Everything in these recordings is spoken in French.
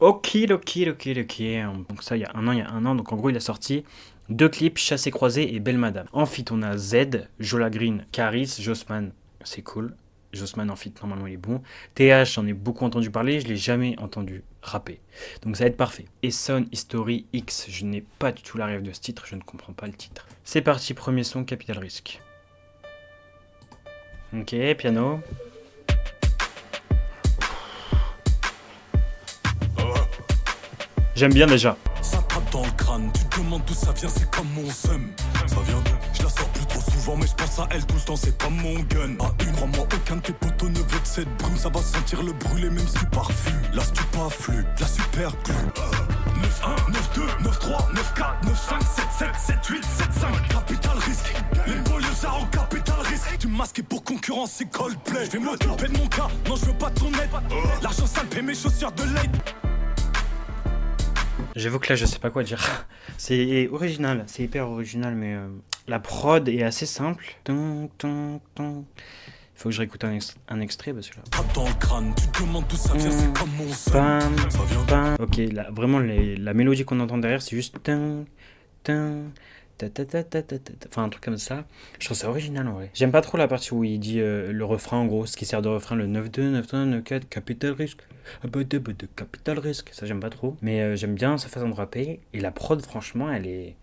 Ok. Donc ça, il y a un an. Donc en gros, il a sorti 2 clips, Chassé Croisé et Belle Madame. En feat, on a Z, Jola Green, Caris, Jossman. C'est cool. Jossman en feat, normalement, il est bon. TH, j'en ai beaucoup entendu parler, je l'ai jamais entendu rapper. Donc ça va être parfait. Esson History X, je n'ai pas du tout la rêve de ce titre, je ne comprends pas le titre. C'est parti, premier son, Capital Risque. Ok, piano. J'aime bien déjà. Ça tape dans le crâne, tu te demandes d'où ça vient, c'est comme mon seum. Ça vient d'où? Je la sors plus trop souvent, mais je pense à elle tout le temps, c'est pas mon gun. À une, crois-moi, aucun de tes potos ne veut de cette brume, ça va sentir le brûler même si tu parfumes. Là, si tu pas flûte, la super glue. 9-1, 9-2, 9-3, 9-4, 9-5, 7-7, 7-8, 7-5, capital risque. Les banlieusards en capital risque. Tu me masques pour concurrence, c'est Coldplay. Je vais m'occuper de mon cas, non, je veux pas ton aide. L'argent sale paie mes chaussures de l'aide. J'avoue que là, je sais pas quoi dire. C'est original, c'est hyper original, mais la prod est assez simple. Il faut que je réécoute un extrait parce que là. Tape dans le crâne, tu te demandes d'où ça vient, c'est comme mon seum. Bam, Ça vient d'où? bam. Ok, là, vraiment, la mélodie qu'on entend derrière, c'est juste. Enfin, un truc comme ça. Je trouve ça original en vrai. J'aime pas trop la partie où il dit le refrain en gros, ce qui sert de refrain, le 9-2, 9-3, 9-4, capital risque. Capital risque. Ça, j'aime pas trop. Mais j'aime bien sa façon de rapper. Et la prod, franchement, elle est.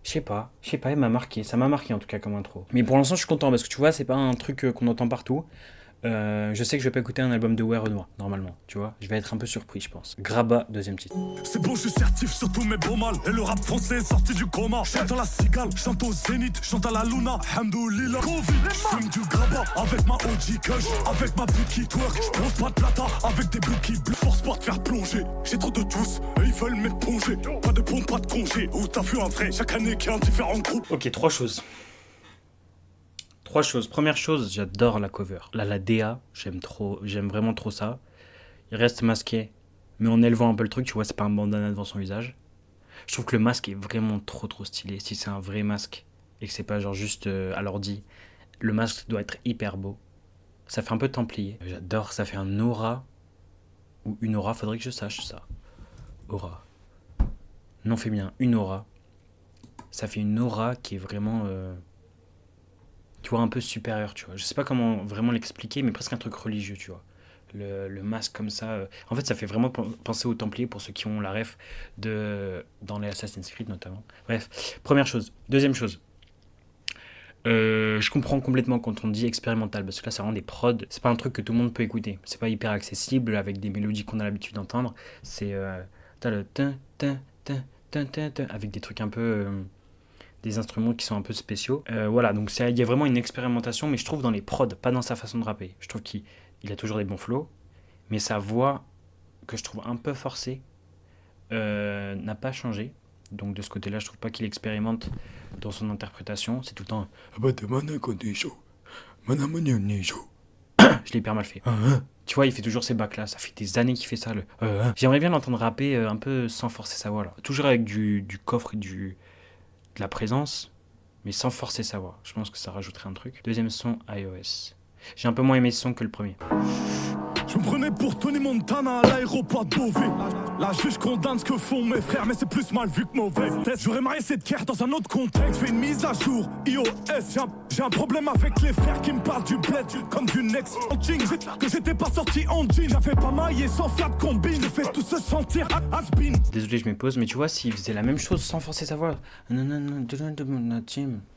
Je sais pas, elle m'a marqué. Ça m'a marqué en tout cas comme intro. Mais pour l'instant, je suis content parce que tu vois, c'est pas un truc qu'on entend partout. Je sais que je vais pas écouter un album de Ouais Renoir, normalement, tu vois. Je vais être un peu surpris, je pense. Grabat, deuxième titre. C'est bon, je suis certif sur tous mes beaux mal. Et le rap français est sorti du coma. Chante à la cigale, chante au zénith, chante à la luna. Hamdoulillah, Covid, j'fume du grabat. Avec ma OG kush, avec ma pute qui twerk. J'pose pas de plata, avec des bouts qui bleu. Force pas de faire plonger. J'ai trop de juice, et ils veulent m'éponger. Pas de pompe, pas de congé. Où t'as vu un vrai, chaque année qui est un différent groupe. Ok, trois choses. Première chose, j'adore la cover. Là, la DA, j'aime vraiment trop ça. Il reste masqué, mais en élevant un peu le truc, tu vois, c'est pas un bandana devant son visage. Je trouve que le masque est vraiment trop stylé. Si c'est un vrai masque et que c'est pas genre juste à l'ordi, le masque doit être hyper beau. Ça fait un peu templier. J'adore, ça fait un aura. Ou une aura, faudrait que je sache ça. Aura. Non féminin, une aura. Ça fait une aura qui est vraiment... tu vois, un peu supérieur, tu vois. Je sais pas comment vraiment l'expliquer, mais presque un truc religieux, tu vois. Le masque comme ça. En fait, ça fait vraiment penser aux Templiers, pour ceux qui ont la ref, dans les Assassin's Creed notamment. Bref, première chose. Deuxième chose. Je comprends complètement quand on dit expérimental, parce que là, ça rend des prods. C'est pas un truc que tout le monde peut écouter. C'est pas hyper accessible avec des mélodies qu'on a l'habitude d'entendre. C'est. T'as le avec des trucs un peu. Des instruments qui sont un peu spéciaux. Voilà, donc il y a vraiment une expérimentation, mais je trouve dans les prods, pas dans sa façon de rapper. Je trouve qu'il a toujours des bons flows, mais sa voix, que je trouve un peu forcée, n'a pas changé. Donc de ce côté-là, je trouve pas qu'il expérimente dans son interprétation. C'est tout le temps... Je l'ai hyper mal fait. Tu vois, il fait toujours ces bacs là, ça fait des années qu'il fait ça. J'aimerais bien l'entendre rapper un peu sans forcer sa voix là. Toujours avec du coffre et de la présence, mais sans forcer sa voix. Je pense que ça rajouterait un truc. Deuxième son, iOS. J'ai un peu moins aimé ce son que le premier. Je me prenais pour Tony Montana à l'aéroport de Beauvais. La juge condamne ce que font mes frères, mais c'est plus mal vu que mauvais. J'aurais marié cette guerre dans un autre contexte. Fais une mise à jour, iOS. J'ai un problème avec les frères qui me parlent du bled comme du next. En jean, que j'étais pas sorti en jean. J'avais pas maillé sans faire de combine. Je fais tout se sentir has-been. Désolé, je me pose, mais tu vois, s'il faisait la même chose sans forcer sa voix,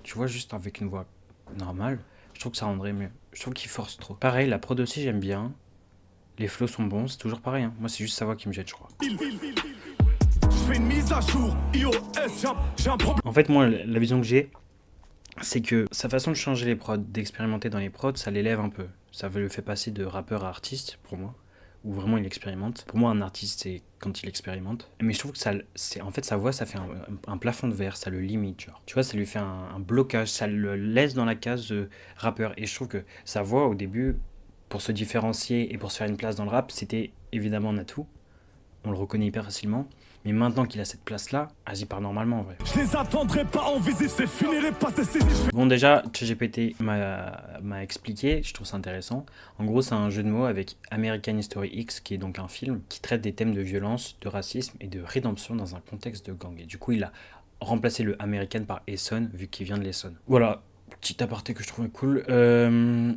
tu vois, juste avec une voix normale, je trouve que ça rendrait mieux. Je trouve qu'il force trop. Pareil, la prod aussi, j'aime bien. Les flows sont bons, c'est toujours pareil. Hein. Moi, c'est juste sa voix qui me jette, je crois. Je fais une mise à jour, iOS, j'ai un problème. En fait, moi, la vision que j'ai, c'est que sa façon de changer les prods, d'expérimenter dans les prods, ça l'élève un peu. Ça le fait passer de rappeur à artiste, pour moi, où vraiment il expérimente. Pour moi, un artiste, c'est quand il expérimente. Mais je trouve que en fait, sa voix, ça fait un plafond de verre, ça le limite, genre. Tu vois, ça lui fait un blocage, ça le laisse dans la case rappeur. Et je trouve que sa voix, au début, pour se différencier et pour se faire une place dans le rap, c'était évidemment un atout. on le reconnaît hyper facilement. Mais maintenant qu'il a cette place-là, vas-y, part normalement en vrai. Je les attendrai pas en visite, c'est fini les passes décisives. Bon, déjà, ChatGPT m'a expliqué, je trouve ça intéressant. En gros, c'est un jeu de mots avec American History X, qui est donc un film qui traite des thèmes de violence, de racisme et de rédemption dans un contexte de gang. Et du coup, il a remplacé le American par Essonne, vu qu'il vient de l'Essonne. Voilà, petit aparté que je trouvais cool.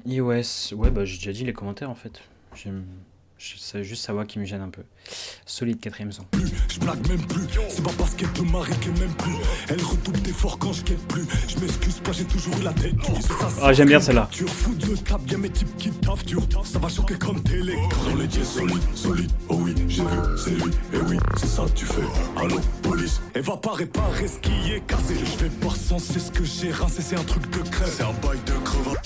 iOS, ouais, bah j'ai déjà dit les commentaires en fait. C'est juste sa voix qui me gêne un peu. Solide, 4ème son. Je blague même plus, c'est pas parce qu'elle peut m'arrêter qu'elle m'aime plus. Elle redouble d'efforts quand je quitte plus. Je m'excuse pas, j'ai toujours eu la tête. Ah, j'aime bien celle-là. Tu refous de table, y'a mes types qui taffent dur. Ça va choquer comme télé. Dans les dieux solide, oh oui, j'ai vu, c'est lui. Et oui, c'est ça tu fais. Allô, police. Elle va pas réparer ce qui est cassé. Je vais pas censer ce que j'ai rincé, c'est un truc de crève. C'est un bail de crevard.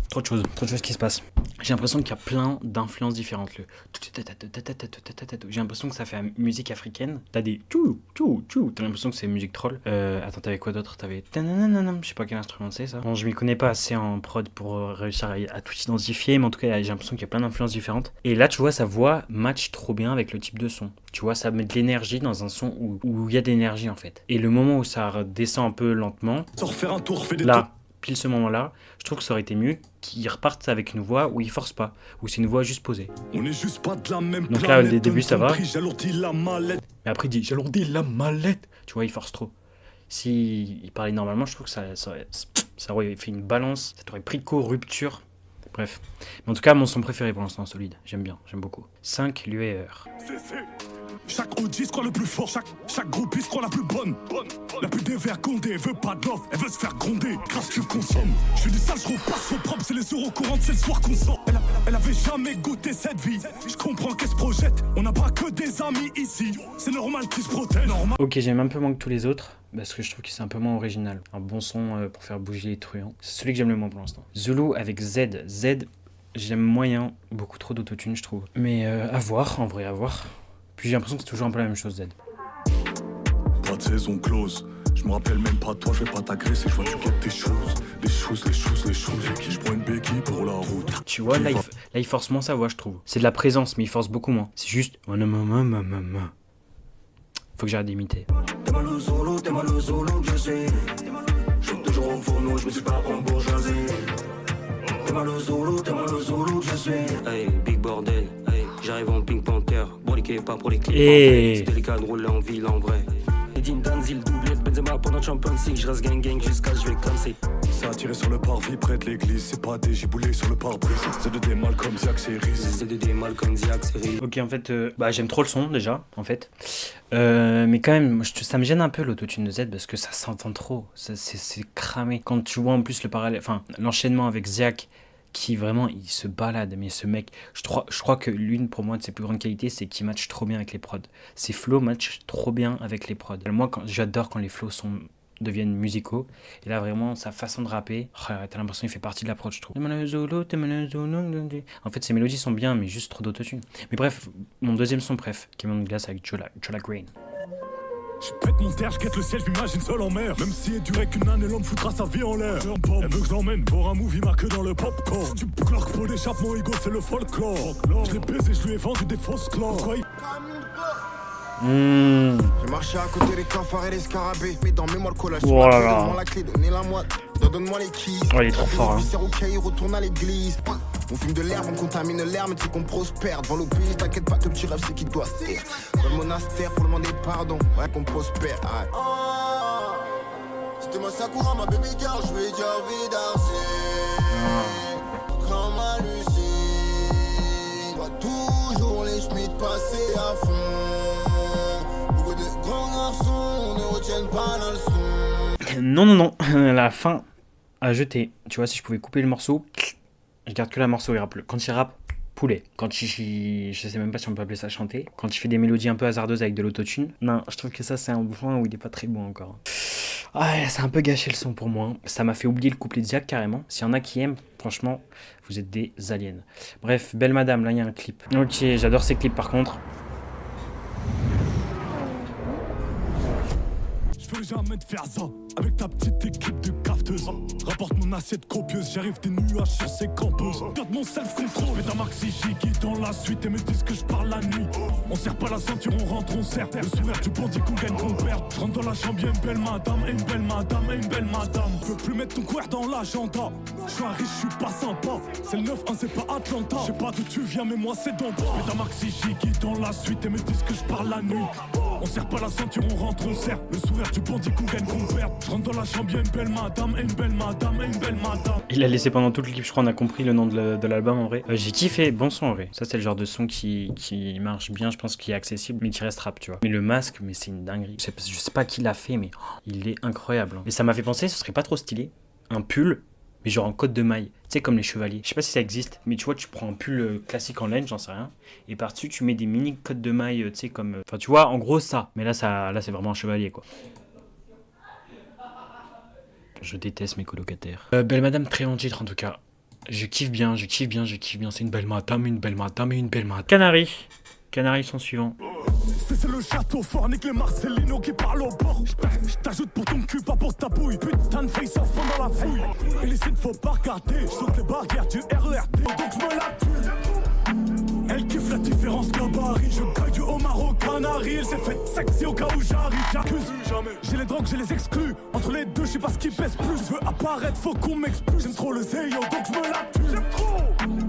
Trop de choses qui se passent. J'ai l'impression qu'il y a plein d'influences différentes. J'ai l'impression que ça fait musique africaine. T'as des tchou. T'as l'impression que c'est musique troll. Attends, t'avais quoi d'autre? T'avais je sais pas quel instrument c'est ça. Bon, je m'y connais pas assez en prod pour réussir à tout identifier, mais en tout cas, j'ai l'impression qu'il y a plein d'influences différentes. Et là, tu vois, sa voix match trop bien avec le type de son. Tu vois, ça met de l'énergie dans un son où il y a de l'énergie en fait. Et le moment où ça descend un peu lentement, là, pile ce moment-là, je trouve que ça aurait été mieux qu'ils repartent avec une voix où ils forcent pas, où c'est une voix juste posée. On est juste pas de la même. Donc là, au début, ça va. Mais après, il dit j'alourdis la mallette. Tu vois, il force trop. S'il parlait normalement, je trouve que ça aurait fait une balance, ça aurait pris de court, rupture. Bref. Mais en tout cas, mon son préféré pour l'instant, Solide. J'aime bien, j'aime beaucoup. 5 l'UER. Chaque OG se croit le plus fort, chaque groupie se croit la plus bonne. La plus dévergondée, elle veut pas de l'offre, elle veut se faire gronder. Grâce tu consommes. Je suis du sale, je repasse au propre, c'est les euros courantes, c'est le soir qu'on sort. Elle avait jamais goûté cette vie. Je comprends qu'elle se projette, on n'a pas que des amis ici. C'est normal qu'ils se protègent. Ok, j'aime un peu moins que tous les autres, parce que je trouve que c'est un peu moins original. Un bon son pour faire bouger les truands. C'est celui que j'aime le moins pour l'instant. Zulu avec Z. Z, j'aime moyen, beaucoup trop d'autotune, je trouve. Mais à voir, en vrai, à voir. Puis j'ai l'impression que c'est toujours un peu la même chose, Z. Pas de saison close. Je me rappelle même pas toi, je vais pas t'agresser, je vois tu guettes tes choses. Les choses. Je prends une béquille pour la route. Tu vois, là il force moins sa voix, je trouve. C'est de la présence, mais il force beaucoup moins. C'est juste. Faut que j'arrête d'imiter. T'es mal au solo que je sais. Je suis toujours au fourneau, je me suis pas embourgeoisé. T'es mal au solo que je suis. Hey, big bordel, hey, j'arrive en Pink Panther. Broliqué pas pour les clips. C'est délicat de rouler en ville en vrai. Edine Danzil, doublé de Benzema pendant Champions League. Je reste gang jusqu'à je vais casser. Ça a tiré sur le parvis près de l'église. C'est pas des giboulés sur le pare-brise. C'est de des mal comme Ziak, c'est Riz. C'est de des mal comme Ziak, c'est Riz. Ok, en fait, j'aime trop le son déjà, en fait. Mais quand même, ça me gêne un peu l'autotune de Z parce que ça s'entend trop. C'est cramé. Quand tu vois en plus le parallèle, enfin, l'enchaînement avec Ziak, qui vraiment, il se balade, mais ce mec, je crois que l'une pour moi de ses plus grandes qualités, c'est qu'il match trop bien avec les prods. Ses flows matchent trop bien avec les prods. Moi, j'adore quand les flows deviennent musicaux, et là vraiment sa façon de rapper, t'as l'impression qu'il fait partie de la prod, je trouve. En fait ses mélodies sont bien, mais juste trop d'autotune. Mais bref, mon deuxième son préf, Camion de glace avec Jola Green. Je pète mon terre, je quête le ciel, je m'imagine seul en mer. Même si elle durait qu'une année, l'homme foutra sa vie en l'air. Elle veut que je l'emmène voir un movie marqué dans le popcorn. Tu clark pour l'échappement, ego, c'est le folklore. Je l'ai baisé, je lui ai vendu des fausses clores. J'ai marché à côté des cafards et des scarabées. Mais dans mémoire le collage, donne-moi la clé, donnez la moite. Donne-moi les keys. Oh, il est trop fort, hein. Il retourne à l'église. On fume de l'herbe, on contamine l'air, mais tu sais qu'on prospère. Devant l'obéis, t'inquiète pas, que le petit rêve, c'est qui doit se taire. Dans le monastère pour demander pardon, ouais, qu'on prospère. C'était ma Sakura, ma baby girl, je vais dire vidarcer. Comme à Lucie, doit toujours les schmitts passer à fond. Beaucoup de grands garçons ne retiennent pas la leçon. Non, la fin à jeter. Tu vois, si je pouvais couper le morceau, je garde que la morceau, il rappe. Quand il rappe, poulet. Quand je sais même pas si on peut appeler ça chanter. Quand il fait des mélodies un peu hasardeuses avec de l'autotune. Non, je trouve que ça c'est un point où il est pas très bon encore. Ah, ça a un peu gâché le son pour moi. Ça m'a fait oublier le couplet de Ziak carrément. S'il y en a qui aiment, franchement, vous êtes des aliens. Bref, Belle Madame, là il y a un clip. Ok, j'adore ces clips par contre. Je veux jamais te faire ça. avec ta petite équipe de capteuses. Rapporte mon assiette copieuse, j'arrive des nuages sur ces campeuses. Garde mon self-control, mets ta maxi jiggy dans la suite et me disent que je parle la nuit. On serre pas la ceinture, on rentre, on serre. Le sourire du bandit qu'on gagne, qu'on perd. Je rentre dans la chambre, y'a une belle madame, et une belle madame, et une belle madame. Je veux plus mettre ton couvert dans l'agenda. Je suis un riche, je suis pas sympa. C'est le 9-1, c'est pas Atlanta. Je sais pas d'où tu viens, mais moi c'est d'en bas. Mets ta maxi jiggy dans la suite et me disent que je parle la nuit. On serre pas la ceinture, on rentre, on serre. Le sourire du bandit qu'on gagne, qu'on perd. Je rentre dans la chambre, y'a une belle madame, et une belle madame, et une belle madame. Il a laissé pendant tout le clip, je crois on a compris le nom de l'album en vrai. J'ai kiffé, bon son en vrai. Ça c'est le genre de son qui marche bien, je pense qui est accessible, mais qui reste rap, tu vois. Mais le masque, mais c'est une dinguerie. Je sais pas qui l'a fait, mais il est incroyable. Et ça m'a fait penser, ce serait pas trop stylé, un pull, mais genre en côte de maille. Tu sais, comme les chevaliers. Je sais pas si ça existe, mais tu vois, tu prends un pull classique en laine, j'en sais rien, et par-dessus tu mets des mini côtes de maille, tu sais, comme... Enfin, tu vois, en gros ça. Mais là c'est vraiment un chevalier, quoi. Je déteste mes colocataires. Belle madame, très bon titre en tout cas. Je kiffe bien, je kiffe bien, je kiffe bien. C'est une belle madame, une belle madame et une belle madame. Canaries. Canaries sont suivants. C'est le château fort, nique les Marcelino qui parlent au bord. J't'ajoute pour ton cul, pas pour ta bouille. Putain de face en fond dans la fouille. Illicite, faut pas regarder. J'saute les barrières du RERD, donc j'me la tue. Elle kiffe la différence gabarit. Je caille du homard au canari. Elle s'est faite sexy au cas où j'arrive. J'accuse, j'ai les drogues, j'ai les exclus. Entre les deux, je sais pas ce qui pèse plus. Je veux apparaître, faut qu'on m'expulse. J'aime trop le zéyo, donc j'me la tue. J'aime trop.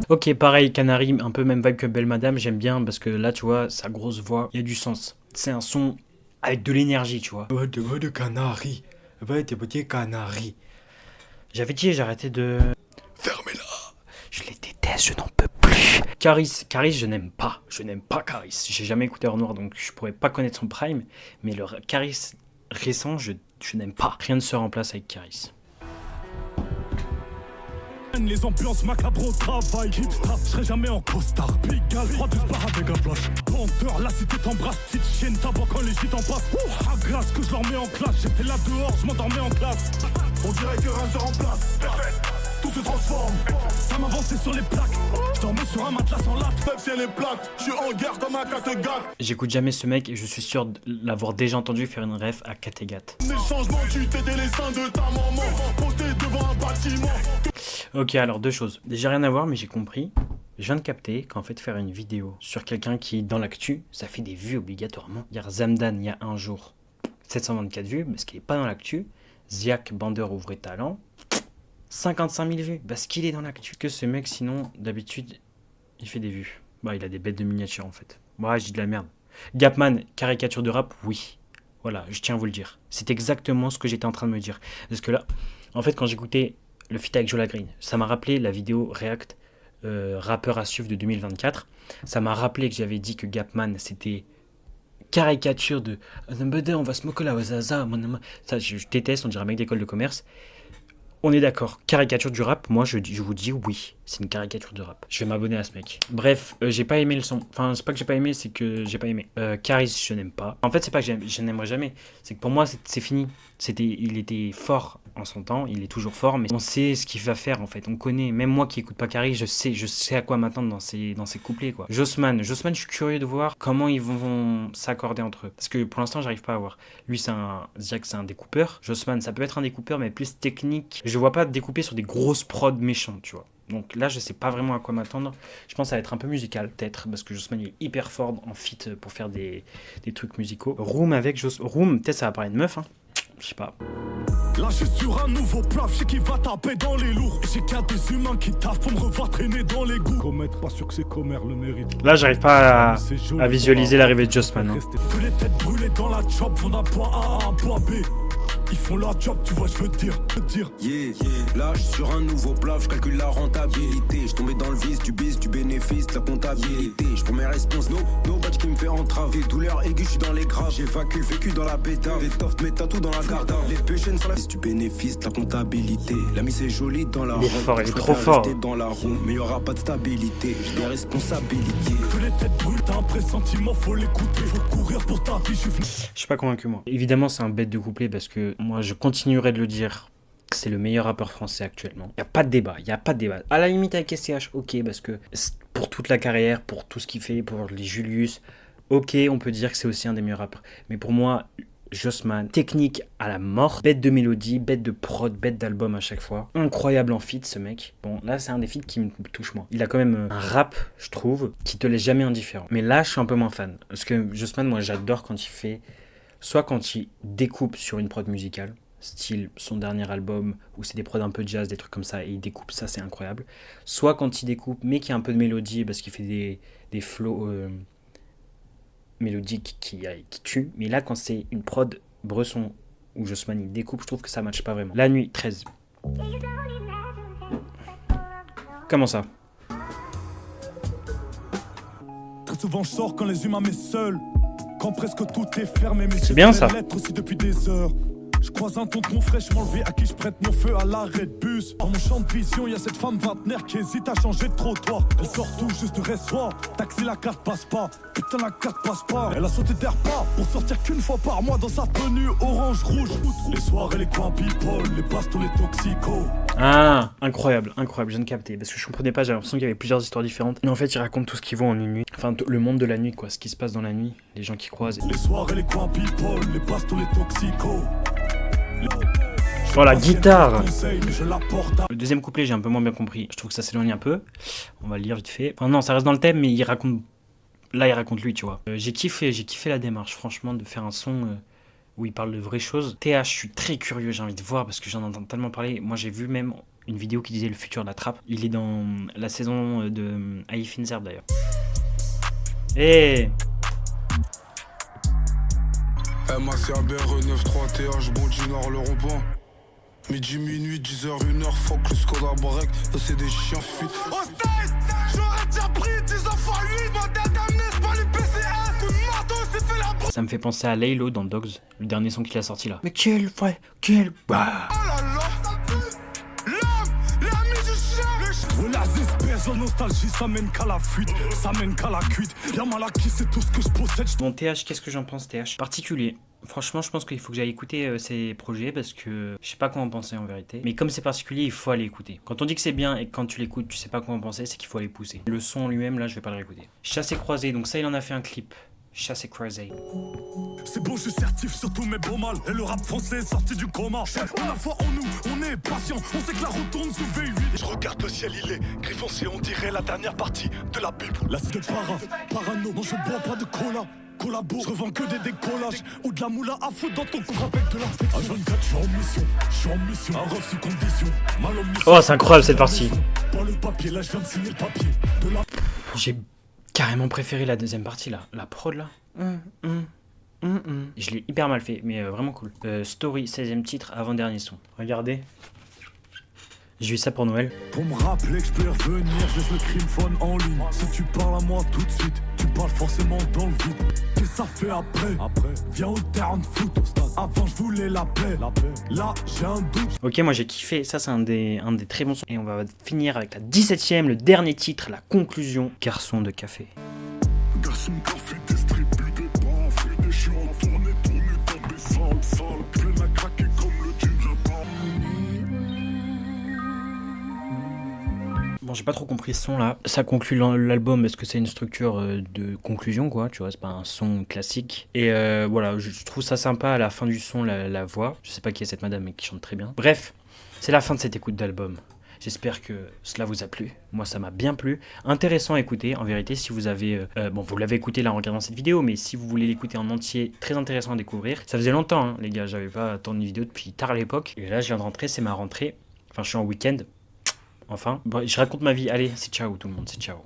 Ok, pareil, Canary, un peu même vibe que Belle Madame, j'aime bien parce que là, tu vois, sa grosse voix, il y a du sens. C'est un son avec de l'énergie, tu vois. Ouais, de Canary. Ouais, t'es petit Canary. J'avais dit, j'arrêtais de... Fermez-la. Je les déteste, je n'en peux plus. Caris, je n'aime pas. Je n'aime pas Caris. J'ai jamais écouté Hors Noir, donc je pourrais pas connaître son prime. Mais le Caris récent, je n'aime pas. Rien ne se remplace avec Caris. Les ambiances macabres au travail. Hipster, je serai jamais en costard. Pigalle, 3-12 barres avec un flash. Bandeur, la cité t'embrasse. Petite chienne, tabac quand les gîtes en passent. À grâce que je leur mets en classe. J'étais là dehors, je m'endormais en classe. On dirait que rien se remplace. Tout se transforme. Ça m'avançait sur les plaques. Je dormais sur un matelas sans latte. Même si elle est plate, je suis en guerre dans ma Kattegat. J'écoute jamais ce mec et je suis sûr de l'avoir déjà entendu faire une ref à Kattegat. Mais le changement, tu t'étais les seins de ta maman. Posté devant un bâtiment. Ok, alors deux choses. Déjà rien à voir, mais j'ai compris. Je viens de capter qu'en fait faire une vidéo sur quelqu'un qui est dans l'actu, ça fait des vues obligatoirement. Hier Zamdan, il y a un jour, 724 vues, parce qu'il est pas dans l'actu. Ziak, bandeur ou vrai talent, 55 000 vues, parce qu'il est dans l'actu. Que ce mec, sinon, d'habitude, il fait des vues. Bah, il a des bêtes de miniatures en fait. Ouais, je dis de la merde. Gapman, caricature de rap, oui. Voilà, je tiens à vous le dire. C'est exactement ce que j'étais en train de me dire. Parce que là, en fait, quand j'écoutais le feat avec Jola Green, ça m'a rappelé la vidéo React rappeur à suivre de 2024. Ça m'a rappelé que j'avais dit que Gapman c'était caricature de on va se moquer la wazaza. Ça, je déteste, on dirait un mec d'école de commerce. On est d'accord, caricature du rap, moi je vous dis oui, c'est une caricature de rap. Je vais m'abonner à ce mec. Bref, j'ai pas aimé le son. Enfin, c'est pas que j'ai pas aimé, c'est que j'ai pas aimé. Caris, je n'aime pas. En fait, c'est pas que je n'aimerais jamais. C'est que pour moi, c'est fini. Il était fort en son temps, il est toujours fort, mais on sait ce qu'il va faire en fait. On connaît. Même moi qui écoute pas Caris, je sais à quoi m'attendre dans ses couplets quoi. Jossman, je suis curieux de voir comment ils vont s'accorder entre eux. Parce que pour l'instant, j'arrive pas à voir. Lui, c'est un découpeur. Jossman, ça peut être un découpeur, mais plus technique. Je vois pas découper sur des grosses prods méchantes, tu vois. Donc là, je sais pas vraiment à quoi m'attendre. Je pense que ça va être un peu musical, peut-être, parce que Jossman est hyper fort en feat pour faire des trucs musicaux. Room avec Jossman. Room, peut-être ça va paraître une meuf, hein. Je sais pas. Là je suis sur un nouveau plaf, je sais qu'il va taper dans les lourds. J'ai qu'à des humains qui taffent pour me revoir traîner dans les goûts. Commettre, pas sûr que c'est Comer le mérite. Là j'arrive pas à visualiser l'arrivée de Jossman. Hein. Que les têtes brûlées dans la chop vont d'un point A à un point B. Ils font leur job, tu vois, je veux dire. Yeah, là je suis sur un nouveau plaf, je calcule la rentabilité. Je tombais dans le vice, du bis, du bénéfice, de la comptabilité. Je prends mes réponses, no badge qui me fait entraver. Douleur aiguë, je suis dans les graves. J'évacue le vécu dans la bêta. Les toffes, mes tatous dans la garde. Les péchés sur la vis, du bénéfice, de la comptabilité. L'ami c'est joli dans la roue. Il est trop fort. Dans la roue, mais y aura pas de stabilité. J'ai des responsabilités. Que les têtes brûlent, t'as un pressentiment, faut l'écouter. Faut courir pour ta vie, je suis pas convaincu moi. Évidemment, c'est un bête de couplet parce que moi je continuerai de le dire. C'est le meilleur rappeur français actuellement. Il n'y a pas de débat, À la limite avec SCH, ok, parce que pour toute la carrière, pour tout ce qu'il fait, pour les Julius, ok, on peut dire que c'est aussi un des meilleurs rappeurs. Mais pour moi, Jossman, technique à la mort, bête de mélodie, bête de prod, bête d'album à chaque fois. Incroyable en feat ce mec. Bon là c'est un des feats qui me touche moi. Il a quand même un rap, je trouve, qui te laisse jamais indifférent. Mais là je suis un peu moins fan. Parce que Jossman, moi j'adore quand il fait, soit quand il découpe sur une prod musicale, style son dernier album, où c'est des prods un peu jazz, des trucs comme ça, et il découpe, ça c'est incroyable. Soit quand il découpe, mais qu'il y a un peu de mélodie, parce qu'il fait des flows mélodiques qui tuent. Mais là, quand c'est une prod Bresson, où Jossman il découpe, je trouve que ça matche pas vraiment. La nuit, 13. Comment ça? Très souvent je sors quand les humains m'est seul. Quand presque tout est fermé, mais c'est bien ça. Lettres aussi depuis des heures. Je croise un tonton fraîchement levé à qui je prête mon feu à l'arrêt de bus. En mon champ de vision, y a cette femme vingtenaire qui hésite à changer de trottoir. Elle sort tout juste de restoir. Taxi, la carte passe pas. Putain, la carte passe pas. Elle a sauté d'air pas pour sortir qu'une fois par mois dans sa tenue orange-rouge. Les soirées, les coins people, les bastos, les toxicos. Ah, incroyable, incroyable, je viens de capter. Parce que je comprenais pas, j'ai l'impression qu'il y avait plusieurs histoires différentes. Mais en fait, il raconte tout ce qu'ils voient en une nuit. Enfin, le monde de la nuit, quoi. Ce qui se passe dans la nuit, les gens qui croisent. Les soirées, les coins people, les bastos, les toxicos. Oh la guitare! Le deuxième couplet j'ai un peu moins bien compris. Je trouve que ça s'éloigne un peu. On va le lire vite fait. Enfin non, ça reste dans le thème, mais il raconte. Là il raconte lui, tu vois. J'ai kiffé la démarche, franchement, de faire un son où il parle de vraies choses. TH, je suis très curieux, j'ai envie de voir parce que j'en entends tellement parler. Moi j'ai vu même une vidéo qui disait le futur de la trappe. Il est dans la saison de AI Finzer d'ailleurs. Et MACABR 93 TH, bon du Nord, le rond-point. Midi, minuit, 10h, 1h, fuck le Skoda Barek, là c'est des chiens fuites. Au States, j'aurais déjà pris 10 enfants 8, modèle d'amener, c'est pas les PCS, le marteau s'est fait la boue. ça me fait penser à Laylo dans Dogs, le dernier son qu'il a sorti là. Mais quel vrai, quel... Bah. Oh là là, l'homme, l'ami du chien, le chien. Ouais, la espèce de nostalgie, ça mène qu'à la fuite, ça mène qu'à la cuite. Y'a mal à qui, c'est tout ce que je possède. Bon, TH, qu'est-ce que j'en pense, TH? Particulier. Franchement, je pense qu'il faut que j'aille écouter ses projets parce que je sais pas quoi en penser en vérité. Mais comme c'est particulier, il faut aller écouter. Quand on dit que c'est bien et que quand tu l'écoutes, tu sais pas quoi en penser, c'est qu'il faut aller pousser. Le son lui-même, là, je vais pas le réécouter. Chassé croisé, donc ça, il en a fait un clip. Chassé croisé. C'est bon, je certifie sur tous mes beaux mal. Et le rap français est sorti du coma. On a foi en nous, on est patient. On sait que la route tourne sous V8. Je regarde le ciel, il est gris foncé, on dirait la dernière partie de la Bible. La cité parano, non je bois pas de cola. Collabo, je revends que des décollages ou de la moula à foutre dans ton corps avec de l'affection. A24, je suis en mission, un ref sous condition. Mal en mission. Oh, c'est incroyable cette partie. Pas le papier, là je viens de signer le papier. De la... J'ai carrément préféré la deuxième partie là. La prod là. Je l'ai hyper mal fait, mais vraiment cool. Story, 16ème titre, avant-dernier son. Regardez. J'ai eu ça pour Noël. Pour me rappeler que je peux revenir, je laisse le crime phone en ligne. Si tu parles à moi tout de suite, tu parles forcément dans le vide. Et ça fait après, viens au terrain de foot. Avant je voulais la paix, là j'ai un doute. Ok, moi j'ai kiffé, ça c'est un des très bons sons. Et on va finir avec la 17ème, le dernier titre, la conclusion. Garçon de café. Garçon de café, distribue des bains, des chiens, tourner, tombé sale, plein à craquer comme le ginger bar. Bon, j'ai pas trop compris ce son là. Ça conclut l'album parce que c'est une structure de conclusion, quoi. Tu vois, c'est pas un son classique. Et voilà, je trouve ça sympa à la fin du son, la voix. Je sais pas qui est cette madame, mais qui chante très bien. Bref, c'est la fin de cette écoute d'album. J'espère que cela vous a plu. Moi, ça m'a bien plu. Intéressant à écouter. En vérité, si vous avez... bon, vous l'avez écouté là en regardant cette vidéo, mais si vous voulez l'écouter en entier, très intéressant à découvrir. Ça faisait longtemps, hein, les gars. J'avais pas attendu une vidéo depuis tard à l'époque. Et là, je viens de rentrer. C'est ma rentrée. Enfin, je suis en week-end. Enfin, bon, je raconte ma vie. Allez, c'est ciao tout le monde. C'est ciao.